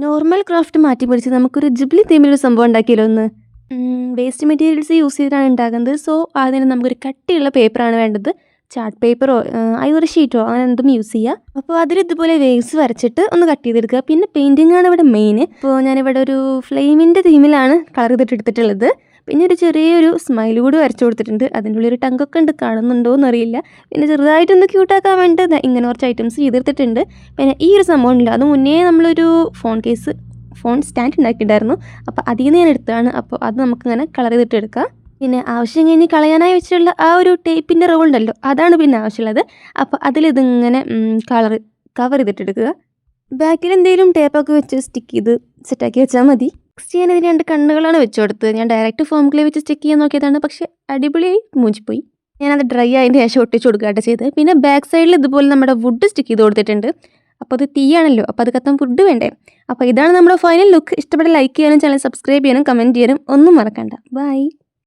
Normal craft മാറ്റി പിടിച്ച് നമുക്കൊരു ജിബ്ലി തീമിലൊരു സംഭവം ഉണ്ടാക്കിയാലോ ഒന്ന്. വേസ്റ്റ് മെറ്റീരിയൽസ് യൂസ് ചെയ്തിട്ടാണ് ഉണ്ടാക്കുന്നത്. സോ അതിന് നമുക്കൊരു കട്ടിയുള്ള പേപ്പറാണ് വേണ്ടത്. ചാർട്ട് പേപ്പറോ ഒരു ഷീറ്റോ അങ്ങനെ എന്തും യൂസ് ചെയ്യുക. അപ്പോൾ അതിൽ ഇതുപോലെ വേവ്സ് വരച്ചിട്ട് ഒന്ന് കട്ട് ചെയ്തെടുക്കുക. പിന്നെ പെയിൻറ്റിംഗ് ആണ് ഇവിടെ മെയിൻ. ഇപ്പോൾ ഞാനിവിടെ ഒരു ഫ്ലെയിമിൻ്റെ തീമിലാണ് കളർ ചെയ്തിട്ട് എടുത്തിട്ടുള്ളത്. പിന്നെ ഒരു ചെറിയൊരു സ്മൈൽ കൂടി വരച്ചു കൊടുത്തിട്ടുണ്ട്. അതിൻ്റെ ഉള്ളിൽ ഒരു ടങ്കൊക്കെ ഉണ്ട്, കാണുന്നുണ്ടോ എന്നറിയില്ല. പിന്നെ ചെറുതായിട്ടൊന്ന് ക്യൂട്ടാക്കാൻ വേണ്ടി ഇങ്ങനെ കുറച്ച് ഐറ്റംസ് ചെയ്തെടുത്തിട്ടുണ്ട്. പിന്നെ ഈ ഒരു സംഭവം ഉണ്ടല്ലോ, അത് മുന്നേ നമ്മളൊരു ഫോൺ സ്റ്റാൻഡ് ഉണ്ടാക്കിയിട്ടുണ്ടായിരുന്നു. അപ്പോൾ അതിൽ നിന്ന് ഞാൻ എടുത്തതാണ്. അപ്പോൾ അത് നമുക്കിങ്ങനെ കളർ ചെയ്തിട്ട് എടുക്കാം. പിന്നെ ആവശ്യം കഴിഞ്ഞ് കളയാനായി വെച്ചിട്ടുള്ള ആ ഒരു ടേപ്പിൻ്റെ റോൾ ഉണ്ടല്ലോ, അതാണ് പിന്നെ ആവശ്യമുള്ളത്. അപ്പോൾ അതിലിതിങ്ങനെ കവർ ചെയ്തിട്ടെടുക്കുക. ബാക്കിൽ എന്തെങ്കിലും ടേപ്പൊക്കെ വെച്ച് സ്റ്റിക്ക് ചെയ്ത് സെറ്റാക്കി വെച്ചാൽ മതി. നെക്സ്റ്റ് ഞാൻ ഇതിന് 2 കണ്ണുകളാണ് വെച്ച് കൊടുത്തത്. ഞാൻ ഡയറക്റ്റ് ഫോം ക്ലേ വെച്ച് സ്റ്റിക്ക് ചെയ്യാൻ നോക്കിയതാണ്, പക്ഷേ അടിപൊളിയായി മൂഞ്ചിപ്പോയി. ഞാനത് ഡ്രൈ ആയതിന് ശേഷം ഒട്ടിച്ച് കൊടുക്കുകയായിട്ട് ചെയ്ത്. പിന്നെ ബാക്ക് സൈഡിൽ ഇതുപോലെ നമ്മുടെ വുഡ് സ്റ്റിക്ക് ചെയ്ത് കൊടുത്തിട്ടുണ്ട്. അപ്പോൾ അത് തീയാണല്ലോ, അപ്പോൾ അത് കത്താൻ വുഡ് വേണ്ടേ. അപ്പോൾ ഇതാണ് നമ്മുടെ ഫൈനൽ ലുക്ക്. ഇഷ്ടപ്പെട്ട ലൈക്ക് ചെയ്യാനും ചാനൽ സബ്സ്ക്രൈബ് ചെയ്യാനും കമൻറ്റ് ചെയ്യാനും ഒന്നും മറക്കണ്ട. ബൈ.